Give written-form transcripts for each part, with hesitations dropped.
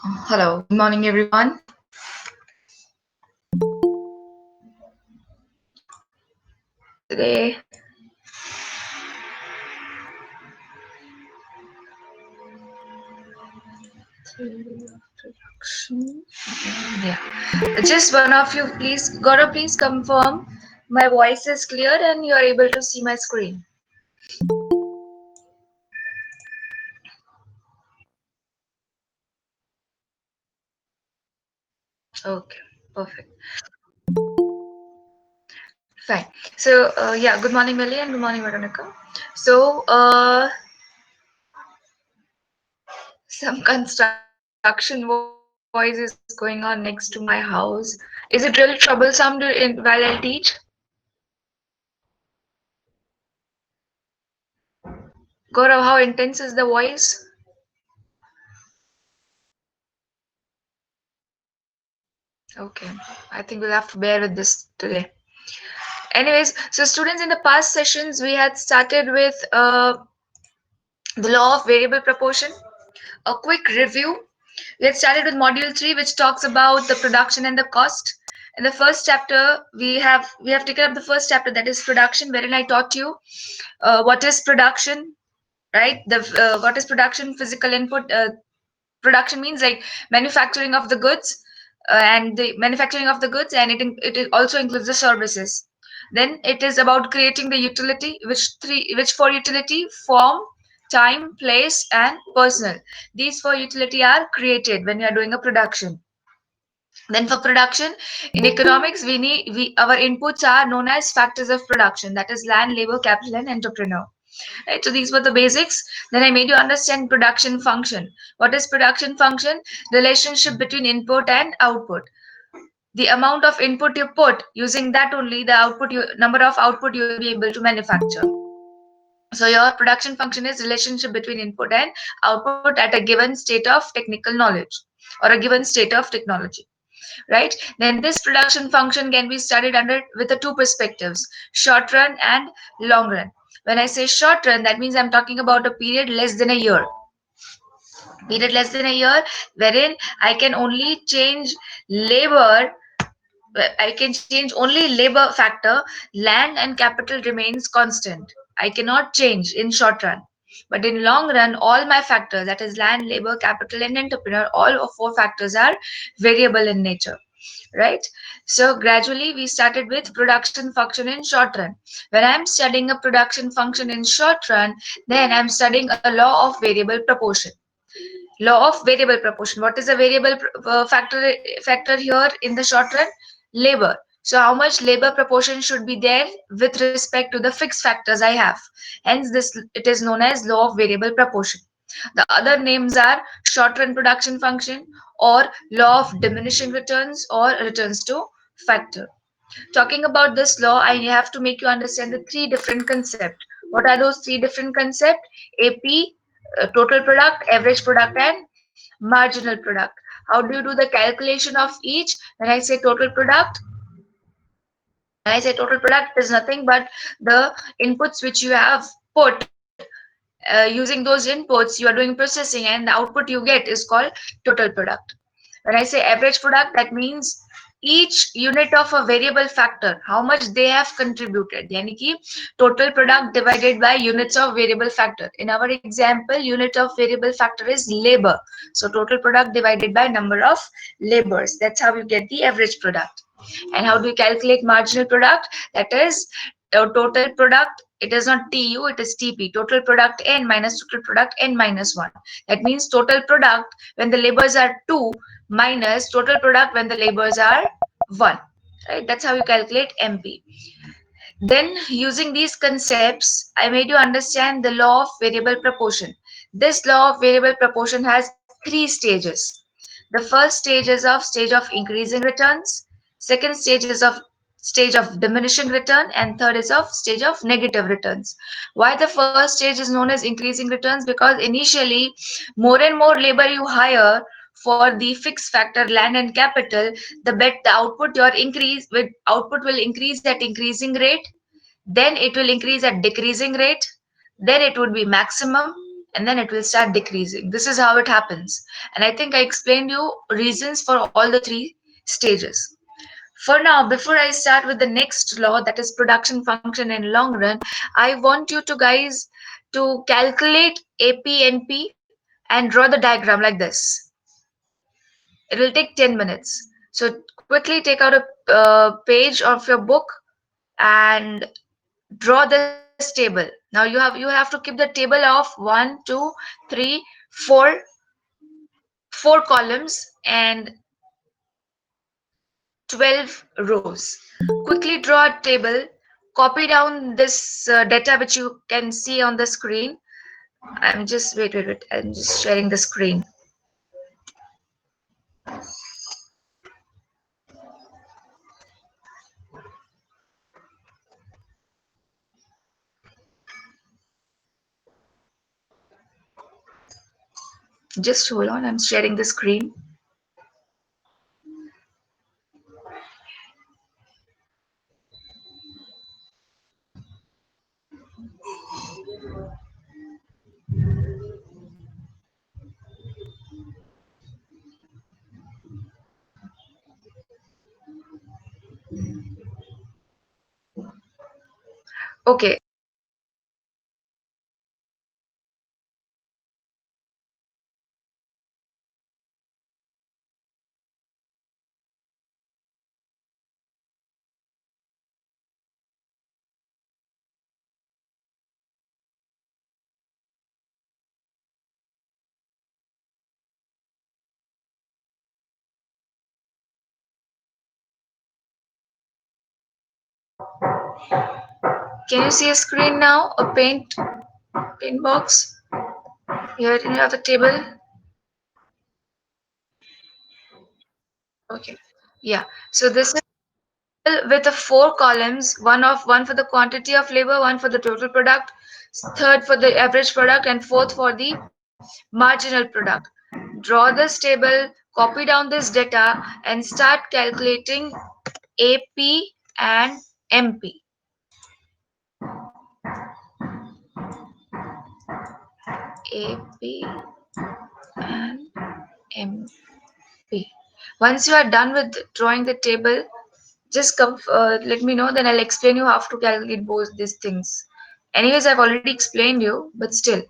Hello, good morning, everyone. Today, introduction. Yeah, just one of you, please, Gaurav, please confirm my voice is clear and you are able to see my screen. Okay, perfect. Fine. So, yeah, good morning, Melly, and good morning, Veronica. So, some construction voice is going on next to my house. Is it really troublesome while I teach? Gaurav, how intense is the voice? Okay, I think we'll have to bear with this today. Anyways, so students, in the past sessions, we had started with the law of variable proportion. A quick review. We had started with module 3, which talks about the production and the cost. In the first chapter, we have taken up the first chapter, that is production, wherein I taught you what is production, right? The what is production, physical input. Production means like manufacturing of the goods, and the manufacturing of the goods, and it also includes the services. Then it is about creating the utility, which for utility, form, time, place, and personal. These four utility are created when you are doing a production. Then for production in economics, we our inputs are known as factors of production, that is land, labor, capital, and entrepreneur. Right, so these were the basics. Then I made you understand production function. What is production function? Relationship between input and output. The amount of input you put, using that only the number of output you will be able to manufacture. So your production function is relationship between input and output at a given state of technical knowledge or a given state of technology, right? Then this production function can be studied under with the two perspectives, short run and long run. When I say short run, that means I'm talking about a period less than a year. Period less than a year, wherein I can only change labor. I can change only labor factor. Land and capital remains constant. I cannot change in short run. But in long run, all my factors, that is land, labor, capital, and entrepreneur, all of four factors are variable in nature, right? So gradually we started with production function in short run. When I'm studying a production function in short run, then I'm studying a law of variable proportion. Law of variable proportion. What is a variable factor here in the short run? Labor. So how much labor proportion should be there with respect to the fixed factors I have? Hence, this it is known as law of variable proportion. The other names are short run production function, or law of diminishing returns, or returns to factor. Talking about this law, I have to make you understand the three different concepts. What are those three different concepts? AP, total product, average product, and marginal product. How do you do the calculation of each? When I say total product, when I say total product, is nothing but the inputs which you have put. Using those inputs, you are doing processing, and the output you get is called total product. When I say average product, that means each unit of a variable factor, how much they have contributed. Yani ki total product divided by units of variable factor. In our example, unit of variable factor is labor. So total product divided by number of labors. That's how you get the average product. And how do you calculate marginal product? That is total product. It is not TU, it is TP. Total product N minus total product N minus 1. That means total product when the labors are 2 minus total product when the labors are 1. Right? That's how you calculate MP. Then, using these concepts, I made you understand the law of variable proportion. This law of variable proportion has three stages. The first stage of increasing returns, second stage of diminishing return, and third is of stage of negative returns. Why the first stage is known as increasing returns? Because initially, more and more labor you hire for the fixed factor land and capital, the output your increase with output will increase at increasing rate, then it will increase at decreasing rate, then it would be maximum, and then it will start decreasing. This is how it happens. And I think I explained you reasons for all the three stages. For now, before I start with the next law, that is production function in long run, I want you to guys to calculate APNP and draw the diagram like this. It will take 10 minutes. So quickly take out a page of your book and draw this table. Now you have to keep the table of one, two, three, four, four columns and 12 rows. Quickly draw a table, copy down this data which you can see on the screen. Wait. I'm just sharing the screen. Just hold on, I'm sharing the screen. Okay. Can you see a screen now? A paint box? Here you have the table. Okay. Yeah. So this is with the four columns, one for the quantity of labor, one for the total product, third for the average product, and fourth for the marginal product. Draw this table, copy down this data, and start calculating AP and MP. AP and MP. Once you are done with drawing the table, just come let me know, then I'll explain you how to calculate both these things. Anyways, I've already explained you, but still.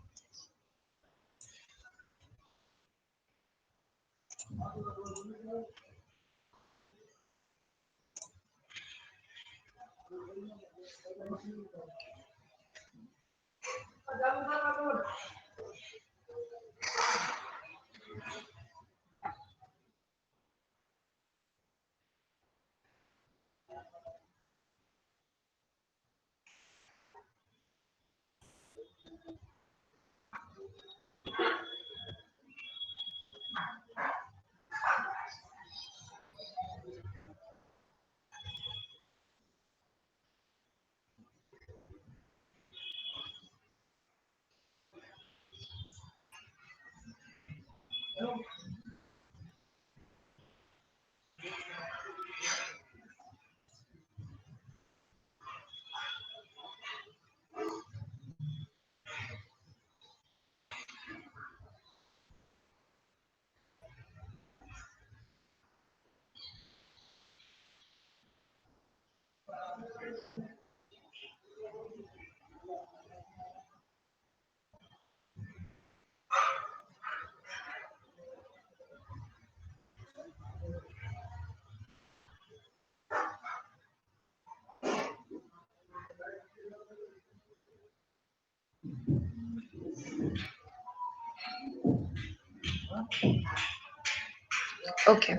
Okay.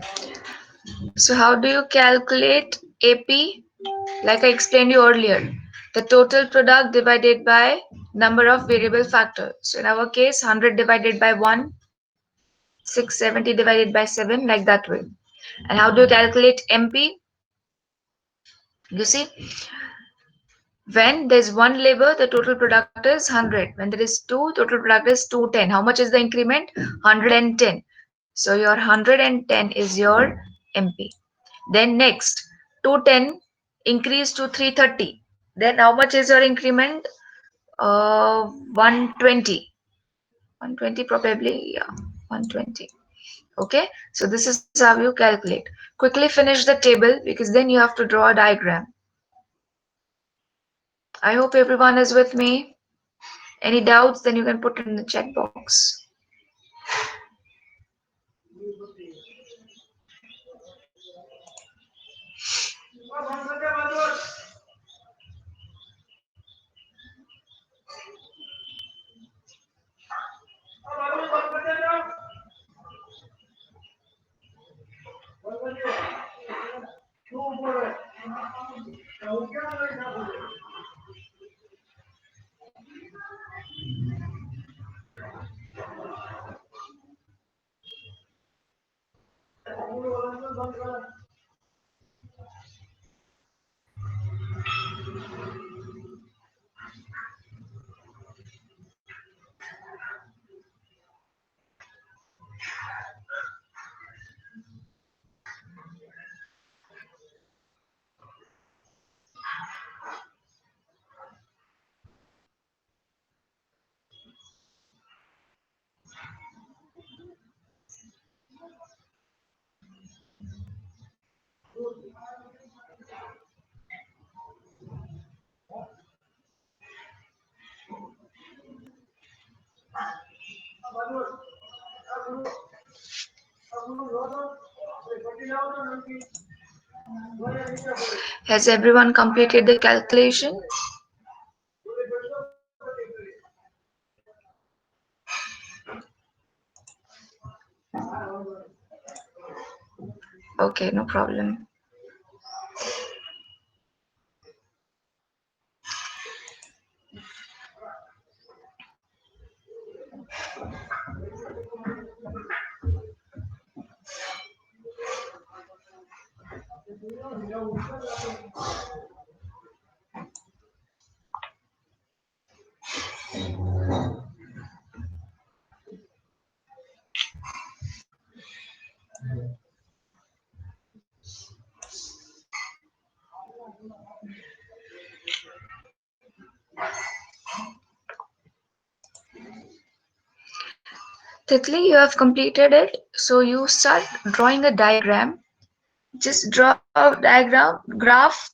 So how do you calculate AP? Like I explained you earlier, the total product divided by number of variable factors. So in our case, 100 divided by 1, 670 divided by 7, like that way. And how do you calculate MP? You see, when there's one labor, the total product is 100. When there is two, total product is 210. How much is the increment? 110. So your 110 is your MP. Then next, 210 increase to 330. Then how much is your increment? 120. 120 probably, yeah, 120. Okay, so this is how you calculate. Quickly finish the table because then you have to draw a diagram. I hope everyone is with me. Any doubts, then you can put in the chat box. Has everyone completed the calculation? Okay, no problem. Titli, you have completed it. So you start drawing a diagram. Just draw a diagram, graph,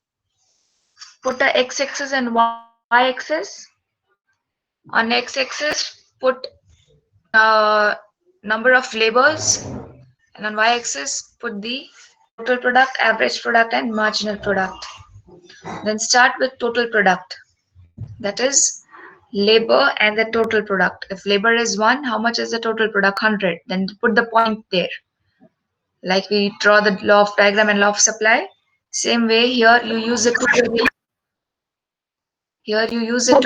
put the x-axis and y-axis. On x-axis, put number of labors, and on y-axis, put the total product, average product, and marginal product. Then start with total product. That is labor and the total product. If labor is 1, how much is the total product? 100. Then put the point there. Like we draw the law of diagram and law of supply. Same way here you use the two variable. Here you use the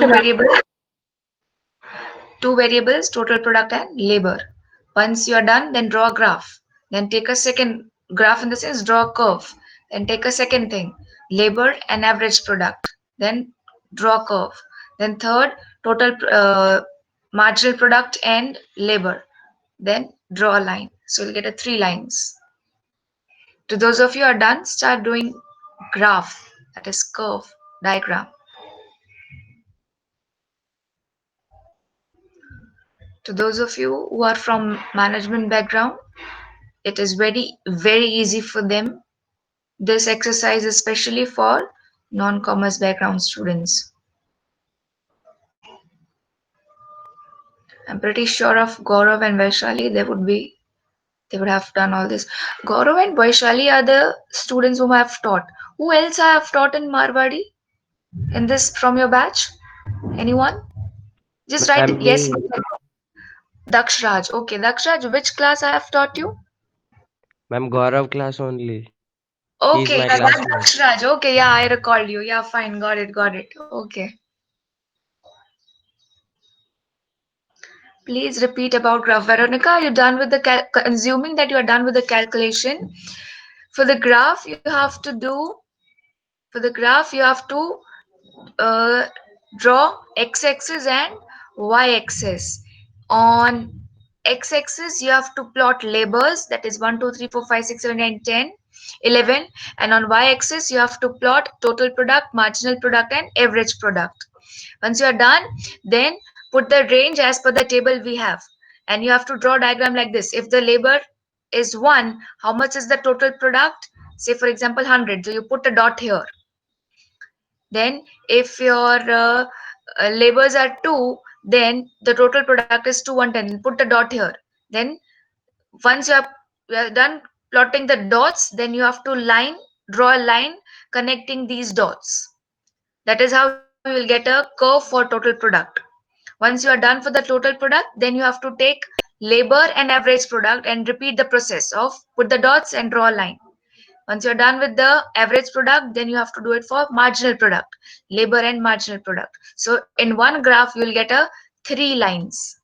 two variables, total product and labor. Once you are done, then draw a graph. Then take a second graph in the sense draw a curve. Then take a second thing, labor and average product. Then draw a curve. Then third, total marginal product and labor. Then draw a line. So you'll get a 3 lines. To those of you who are done, start doing graph, that is curve, diagram. To those of you who are from management background, it is very easy for them. This exercise is especially for non-commerce background students. I'm pretty sure of Gaurav and Vaishali, they would have done all this. Gaurav and Vaishali are the students whom I have taught. Who else I have taught in Marwadi in this from your batch? Anyone? Just write Ma'am, yes. me, Dakshraj. Okay, Dakshraj, which class I have taught you? ma'am, Gaurav class only. He's Okay, my yeah, that classmate. Dakshraj. Okay, yeah, I recalled you. Yeah, fine, got it. Okay. Please repeat about graph. Veronica, are you done with the assuming that you are done with the calculation? For the graph, you have to do for the graph you have to uh, draw x-axis and y-axis. On x-axis, you have to plot labors, that is 1, 2, 3, 4, 5, 6, 7, 8, 10, 11. And on y-axis, you have to plot total product, marginal product, and average product. Once you are done, then put the range as per the table we have. and you have to draw a diagram like this. If the labor is 1, how much is the total product? Say for example 100, so you put a dot here. Then if your labors are 2, then the total product is 210, put a dot here. Then once you are done plotting the dots, then you have to draw a line connecting these dots. That is how you will get a curve for total product. Once you are done for the total product, then you have to take labor and average product and repeat the process of put the dots and draw a line. Once you're done with the average product, then you have to do it for marginal product, labor and marginal product. So in one graph, you'll get a three lines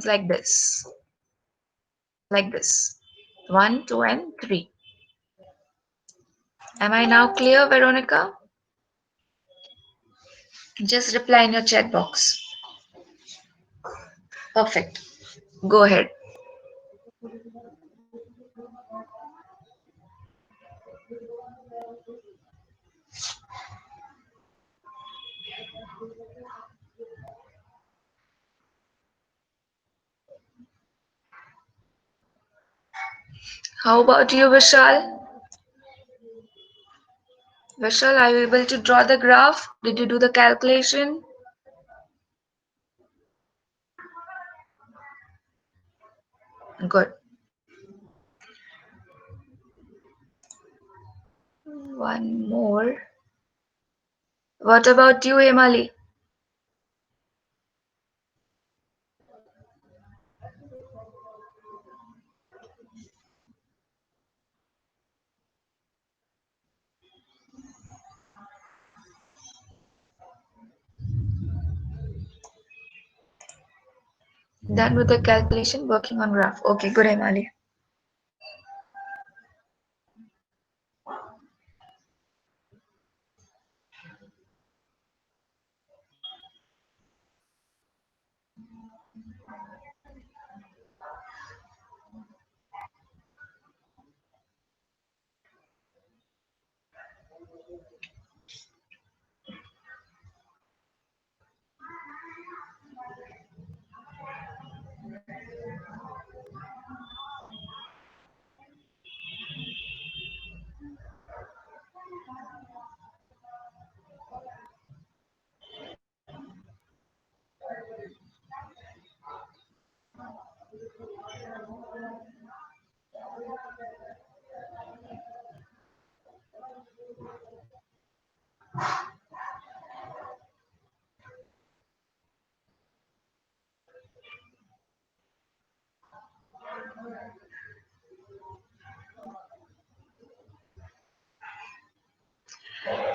like this, 1, 2, and 3. Am I now clear, Veronica? Just reply in your chat box. Perfect. Go ahead. How about you, Vishal? Vishal, are you able to draw the graph? Did you do the calculation? Good. One more. What about you, Hemali? Done with the calculation, working on graph. Okay, good, Hemali.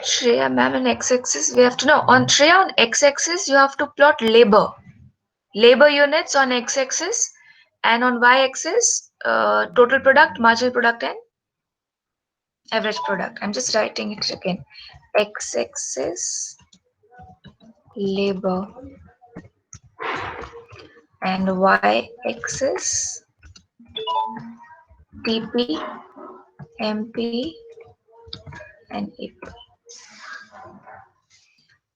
Shreya ma'am, in x-axis we have to know. On Shreya, on x-axis you have to plot labor units on x-axis, and on y-axis total product, marginal product, and average product. I'm just writing it again. X-axis labor and y-axis TP, MP, and AP.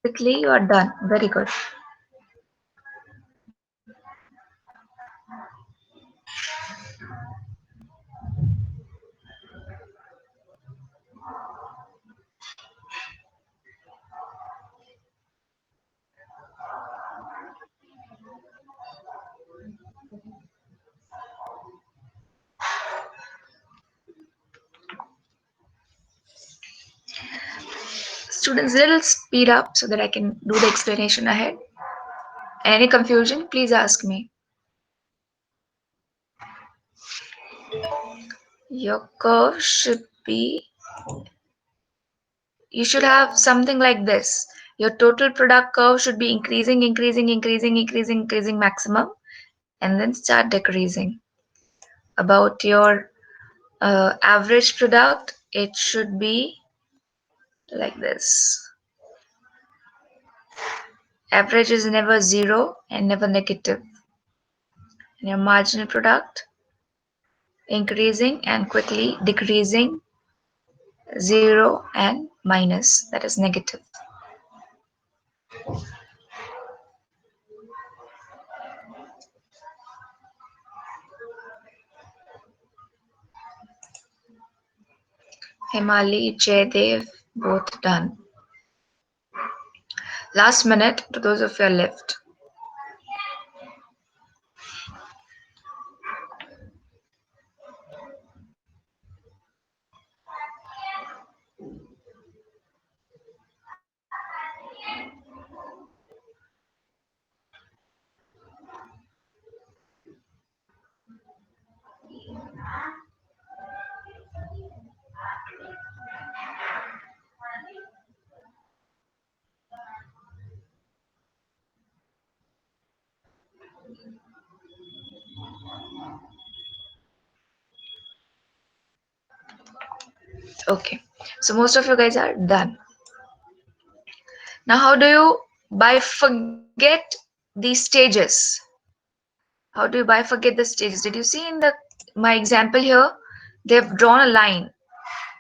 Quickly, you are done. Very good. Students, little speed up so that I can do the explanation ahead. Any confusion, please ask me. Your curve should be, you should have something like this. Your total product curve should be increasing, increasing, increasing, increasing, increasing maximum, and then start decreasing. About your average product, it should be like this. Average is never zero and never negative. And your marginal product increasing and quickly decreasing, zero and minus, that is negative. Himali, Jaydev, both done. Last minute to those of you left. Okay, so most of you guys are done. Now, how do you bifurcate these stages? How do you bifurcate the stages? Did you see in the my example here? They've drawn a line.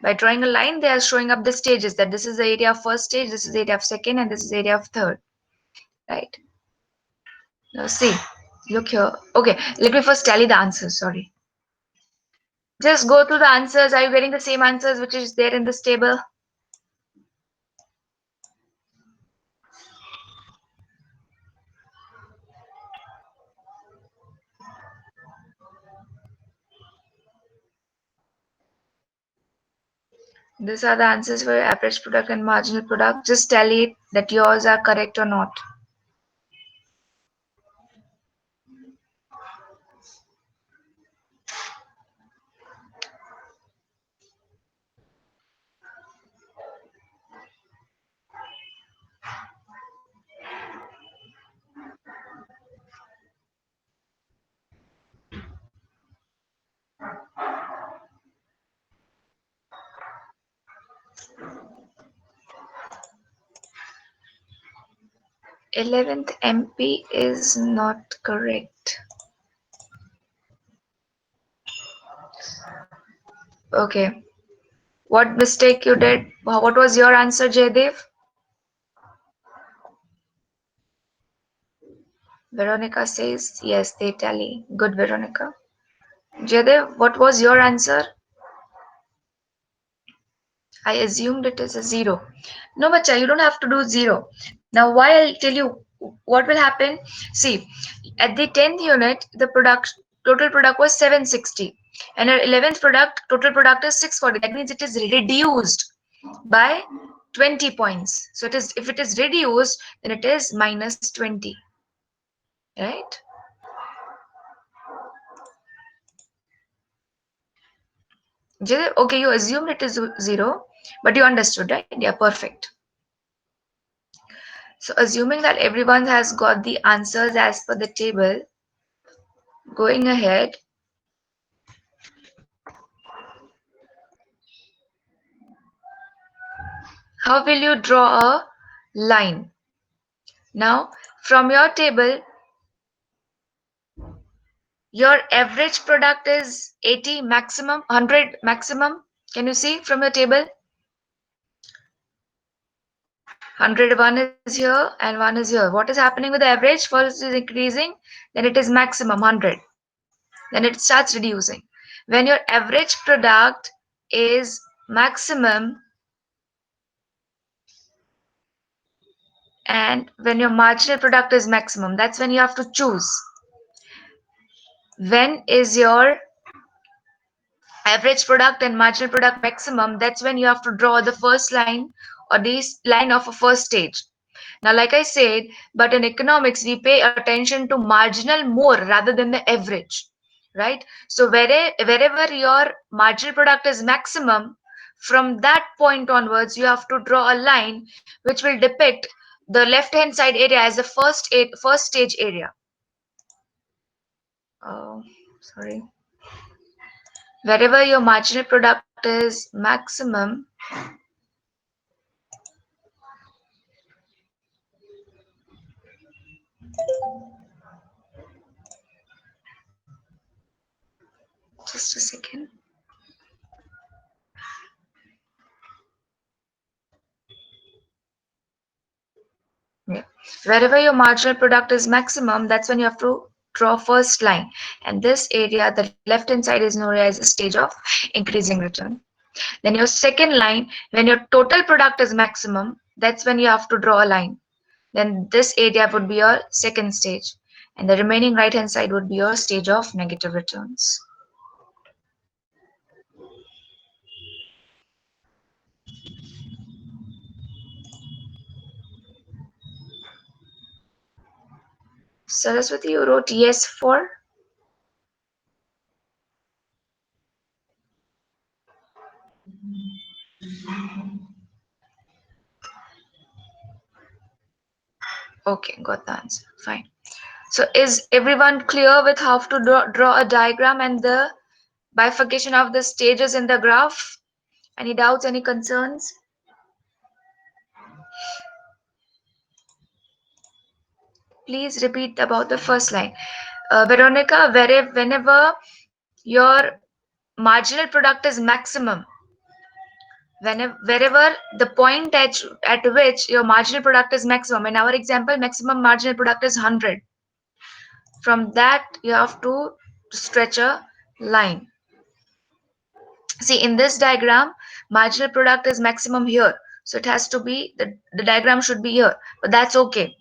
By drawing a line, they are showing up the stages that this is the area of first stage, this is the area of second, and this is the area of third. Right? Now see, look here. Okay, let me first tally the answers. Sorry. Just go through the answers. Are you getting the same answers which is there in this table? These are the answers for your average product and marginal product. Just tally it that yours are correct or not. Eleventh MP is not correct. Okay. What mistake you did? What was your answer, Jaydev? Veronica says yes, they tally. Good, Veronica. Jaydev, what was your answer? I assumed it is a zero. No, bacha, you don't have to do zero. Now, why I'll tell you what will happen. See, at the 10th unit, the product total product was 760, and our 11th product total product is 640. That means it is reduced by 20 points. So it is if it is reduced, then it is minus 20, right? Okay, you assumed it is zero, but you understood, right? Yeah, perfect. So assuming that everyone has got the answers as per the table, going ahead, how will you draw a line? Now, from your table, your average product is 80 maximum, 100 maximum. Can you see from your table? 101 is here and 1 is here. What is happening with the average? First is increasing, then it is maximum 100. Then it starts reducing. When your average product is maximum and when your marginal product is maximum, that's when you have to choose. When is your average product and marginal product maximum? That's when you have to draw the first line or this line of a first stage. Now, like I said, but in economics, we pay attention to marginal more rather than the average, right? So wherever your marginal product is maximum, from that point onwards, you have to draw a line which will depict the left-hand side area as the first stage area. Oh, sorry. Wherever your marginal product is maximum, just a second. Yeah. Wherever your marginal product is maximum, that's when you have to draw first line. And this area, the left hand side is known as a stage of increasing return. Then your second line, when your total product is maximum, that's when you have to draw a line. Then this area would be your second stage, and the remaining right hand side would be your stage of negative returns. Saraswati, you wrote yes for? Okay, got the answer. Fine. So is everyone clear with how to draw a diagram and the bifurcation of the stages in the graph? Any doubts, any concerns? Please repeat about the first line. Veronica, whenever your marginal product is maximum, wherever the point at which your marginal product is maximum, in our example, maximum marginal product is 100. From that, you have to stretch a line. See, in this diagram, marginal product is maximum here. So it has to be, the diagram should be here. But that's okay.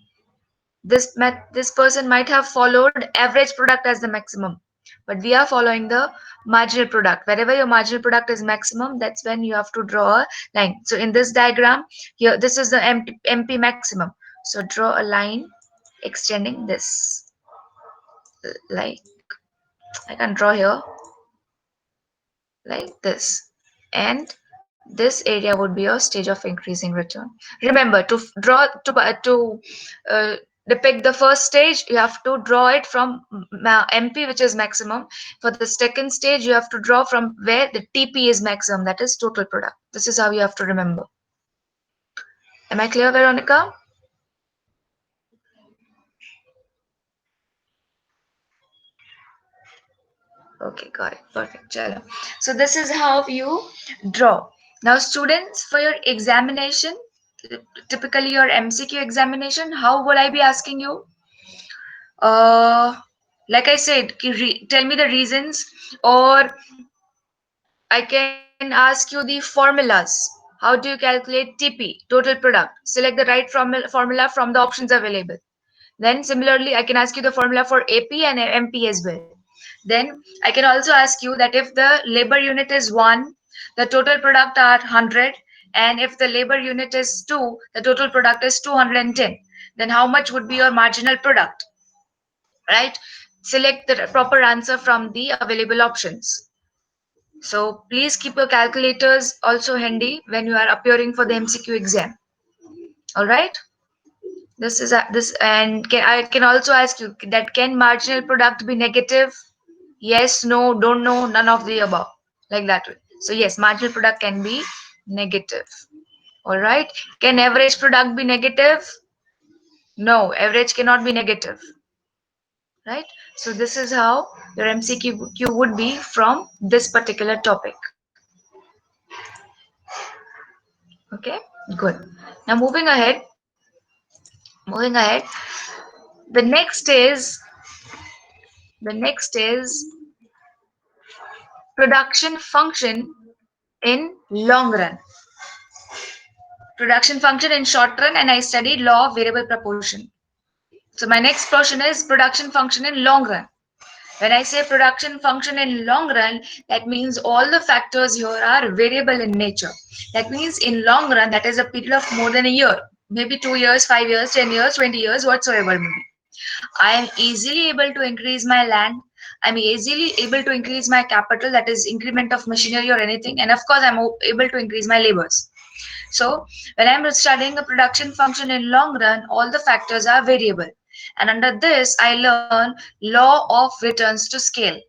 This person might have followed average product as the maximum, but we are following the marginal product. Wherever your marginal product is maximum, that's when you have to draw a line. So in this diagram here, this is the MP maximum, so draw a line extending this, like I can draw here like this, and this area would be your stage of increasing return. Remember, to draw to uh, depict the first stage, you have to draw it from MP, which is maximum. For the second stage, you have to draw from where the TP is maximum, that is total product. This is how you have to remember. Am I clear, Veronica? Okay, got it. Perfect. Chalo. So this is how you draw. Now, students, for your examination, typically your MCQ examination, how will I be asking you? Uh, like I said, tell me the reasons, or I can ask you the formulas. How do you calculate TP, total product? Select the right formula from the options available. Then similarly, I can ask you the formula for AP and MP as well. Then I can also ask you that if the labor unit is 1, the total product are 100, and if the labor unit is 2, the total product is 210. Then how much would be your marginal product? Right? Select the proper answer from the available options. So please keep your calculators also handy when you are appearing for the MCQ exam. All right? This is this, and I can also ask you that can marginal product be negative? Yes, no, don't know, none of the above. Like that way. So yes, marginal product can be negative. All right. Can average product be negative? No, average cannot be negative. Right. So this is how your MCQ would be from this particular topic. Okay. Good. Now moving ahead. The next is the next is production function in long run. Production function in short run, and I studied law of variable proportion. So my next question is production function in long run. When I say production function in long run, that means all the factors here are variable in nature. That means in long run, that is a period of more than a year, maybe 2 years, 5 years, 10 years, 20 years, whatsoever may be. I am easily able to increase my land. I'm easily able to increase my capital, that is increment of machinery or anything. And of course, I'm able to increase my labors. So when I'm studying a production function in long run, all the factors are variable. And under this, I learn law of returns to scale.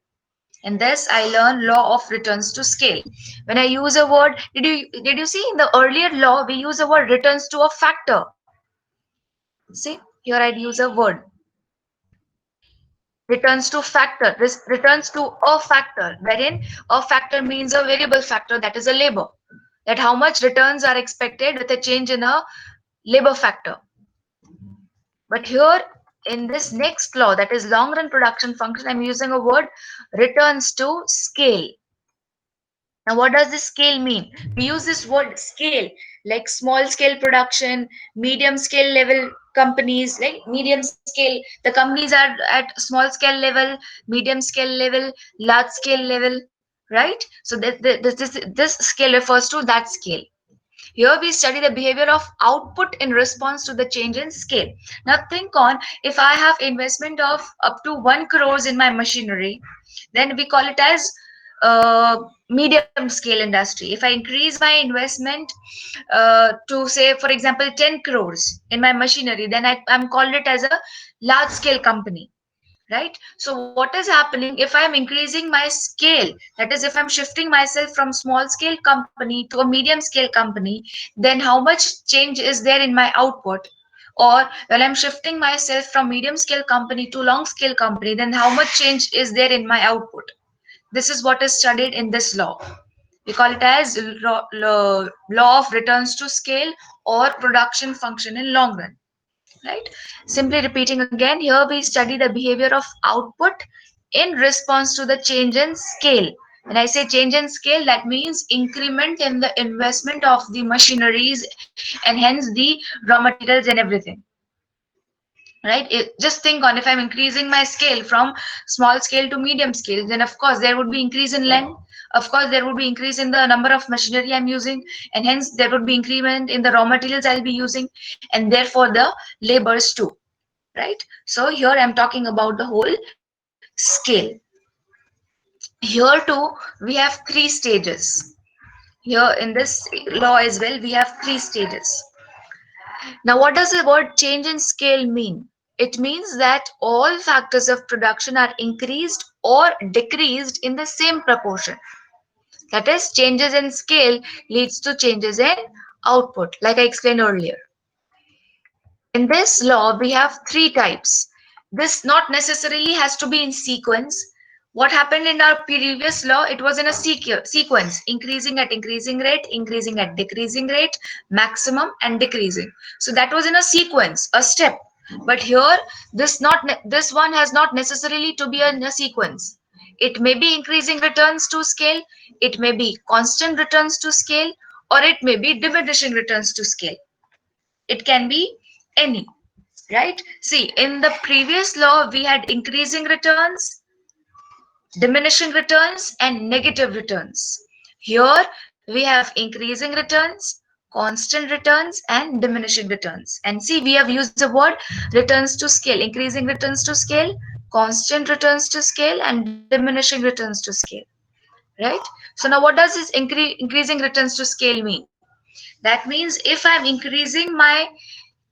In this, I learn law of returns to scale. When I use a word, did you see in the earlier law we use the word returns to a factor? See, here I'd use a word returns to factor. This returns to a factor, wherein a factor means a variable factor, that is a labor. That how much returns are expected with a change in a labor factor. But here in this next law, that is long run production function, I'm using a word returns to scale. Now, what does this scale mean? We use this word scale, like small scale production, medium scale level companies, like medium scale. The companies are at small scale level, medium scale level, large scale level, right? So this scale refers to that scale. Here we study the behavior of output in response to the change in scale. Now think on, if I have investment of up to 1 crores in my machinery, then we call it as medium scale industry. If I increase my investment to say, for example, 10 crores in my machinery, then I'm called it as a large scale company, right? So what is happening, if I'm increasing my scale, that is, if I'm shifting myself from small scale company to a medium scale company, then how much change is there in my output? Or when I'm shifting myself from medium scale company to long scale company, then how much change is there in my output? This is what is studied in this law. We call it as law of returns to scale or production function in long run, right? Simply repeating again, here we study the behavior of output in response to the change in scale. When I say change in scale, that means increment in the investment of the machineries and hence the raw materials and everything, right? Just think on, if I'm increasing my scale from small scale to medium scale, then of course there would be increase in length, of course there would be increase in the number of machinery I'm using, and hence there would be increment in the raw materials I'll be using, and therefore the labors too, right? So here I'm talking about the whole scale. Here too we have three stages. Here in this law as well we have three stages. Now, what does the word change in scale mean? It means that all factors of production are increased or decreased in the same proportion. That is, changes in scale leads to changes in output, like I explained earlier. In this law, we have three types. This not necessarily has to be in sequence. What happened in our previous law? It was in a sequence, increasing at decreasing rate, maximum and decreasing. So that was in a sequence, a step. But here, this one has not necessarily to be in a sequence. It may be increasing returns to scale, it may be constant returns to scale, or it may be diminishing returns to scale. It can be any, right? See, in the previous law, we had increasing returns, diminishing returns, and negative returns. Here, we have increasing returns, constant returns, and diminishing returns. And see, we have used the word returns to scale, increasing returns to scale, constant returns to scale, and diminishing returns to scale, right? So now what does this increasing returns to scale mean? That means if I'm increasing my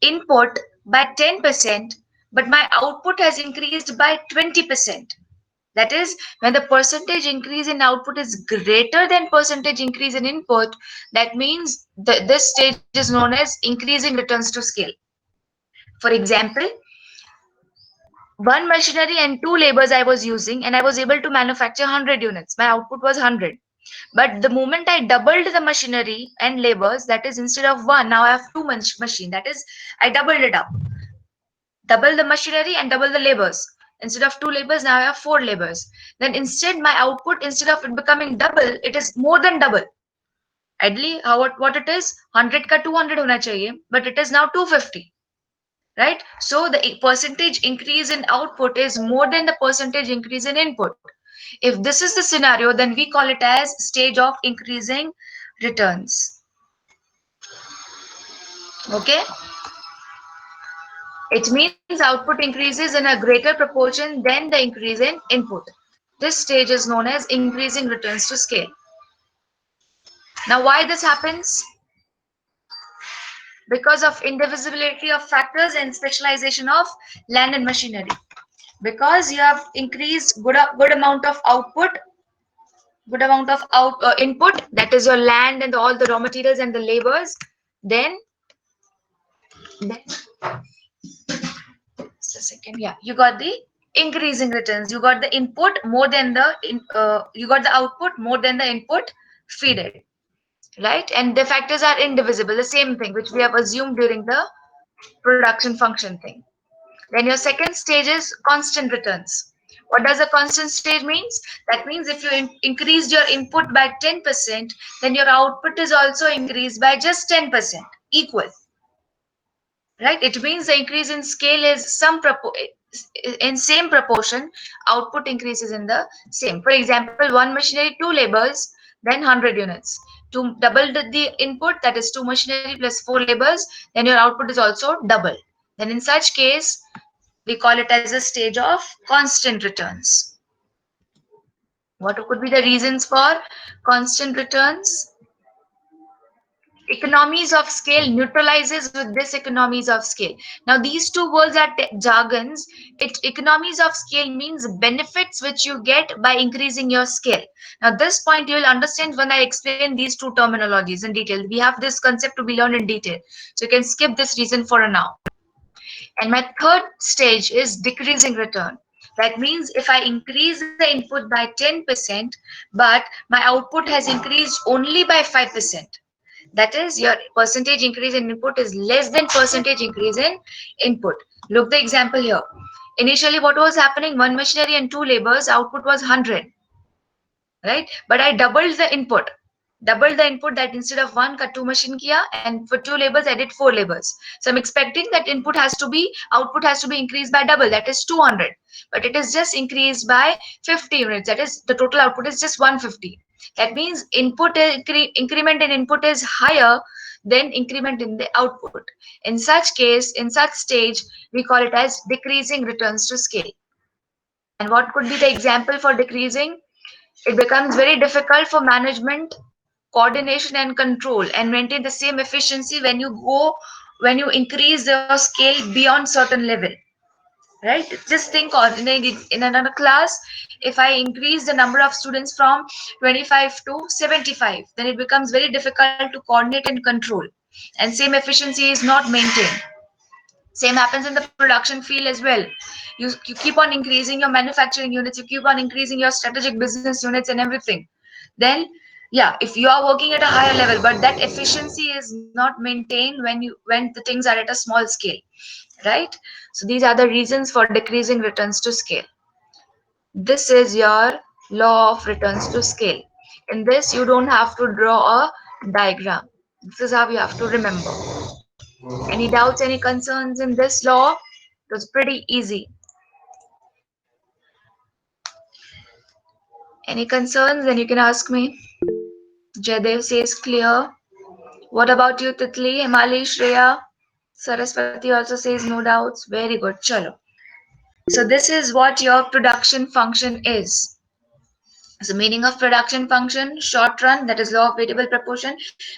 input by 10%, but my output has increased by 20%. That is, when the percentage increase in output is greater than percentage increase in input, that means this stage is known as increasing returns to scale. For example, one machinery and two labors I was using, and I was able to manufacture 100 units. My output was 100. But the moment I doubled the machinery and labors, that is, instead of one, now I have two machine. That is, I doubled it up. Double the machinery and double the labors. Instead of two labors, now I have four labors. Then instead, my output, instead of it becoming double, it is more than double. Ideally, what it is, 100 ka 200 hona chahiye, but it is now 250. Right? So the percentage increase in output is more than the percentage increase in input. If this is the scenario, then we call it as stage of increasing returns. Okay? It means output increases in a greater proportion than the increase in input. This stage is known as increasing returns to scale. Now, why this happens? Because of indivisibility of factors and specialization of land and machinery. Because you have increased good amount of output, good amount of input, that is your land and all the raw materials and the labors, then just a second, yeah, you got the increasing returns, you got the input more than the you got the output more than the input feed it, right? And the factors are indivisible, the same thing which we have assumed during the production function thing. Then your second stage is constant returns. What does a constant stage means? That means if you increased your input by 10%, then your output is also increased by just 10%, equal. Right? It means the increase in scale is in same proportion, output increases in the same. For example, one machinery, two labors, then 100 units. To double the input, that is two machinery plus four labors, then your output is also double. Then in such case, we call it as a stage of constant returns. What could be the reasons for constant returns? Economies of scale neutralizes with this economies of scale. Now these two words are jargons. It economies of scale means benefits which you get by increasing your scale. Now this point you will understand when I explain these two terminologies in detail. We have this concept to be learned in detail, so you can skip this reason for now. And my third stage is decreasing return. That means if I increase the input by 10%, but my output has increased only by 5%. That is, your percentage increase in input is less than percentage increase in input. Look the example here. Initially, what was happening? One machinery and two labors, output was 100, right? But I doubled the input. Doubled the input, that instead of one ka two machine kiya, and for two labors I did four labors. So I'm expecting that output has to be increased by double, that is 200. But it is just increased by 50 units. That is, the total output is just 150. That means increment in input is higher than increment in the output. In such case, in such stage, we call it as decreasing returns to scale. And what could be the example for decreasing? It becomes very difficult for management, coordination, and control and maintain the same efficiency when you increase your scale beyond certain level. Right? Just think on in another class, if I increase the number of students from 25 to 75, then it becomes very difficult to coordinate and control, and same efficiency is not maintained. Same happens in the production field as well. You keep on increasing your manufacturing units, you keep on increasing your strategic business units and everything. Then, yeah, if you are working at a higher level, but that efficiency is not maintained when the things are at a small scale, right? So these are the reasons for decreasing returns to scale. This is your law of returns to scale. In this, you don't have to draw a diagram. This is how you have to remember. Any doubts, any concerns in this law? It was pretty easy. Any concerns? Then you can ask me. Jaydev says clear. What about you, Titli, Himali, Shreya? Saraswati also says no doubts. Very good. Chalo. So this is what your production function is. So meaning of production function: short run, that is law of variable proportion,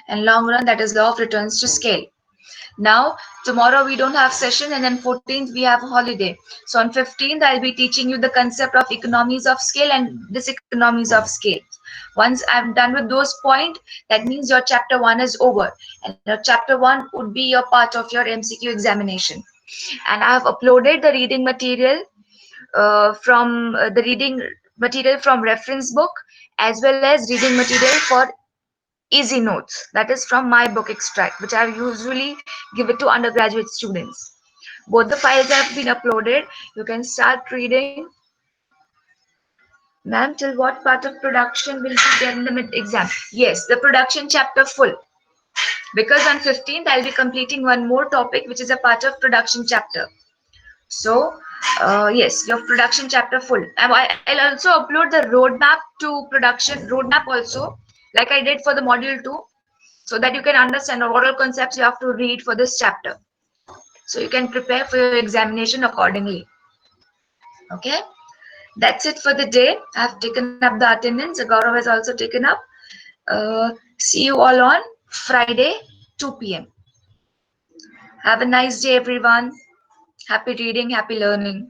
and long run, that is law of returns to scale. Now, tomorrow we don't have session, and then 14th we have a holiday. So on 15th, I'll be teaching you the concept of economies of scale and diseconomies of scale. Once I'm done with those points, that means your chapter 1 is over. And your chapter 1 would be your part of your MCQ examination. And I have uploaded the reading material from reference book, as well as reading material for easy notes, that is from my book extract, which I usually give it to undergraduate students. Both the files have been uploaded. You can start reading. Ma'am, till what part of production will be there in the mid exam? Yes, the production chapter full, because on 15th I'll be completing one more topic which is a part of production chapter. So yes, your production chapter full. I'll also upload the roadmap to production roadmap also, like I did for the module 2, so that you can understand the oral concepts you have to read for this chapter. So you can prepare for your examination accordingly. Okay, that's it for the day. I have taken up the attendance. Gaurav has also taken up. See you all on Friday, 2 p.m. Have a nice day, everyone. Happy reading, happy learning.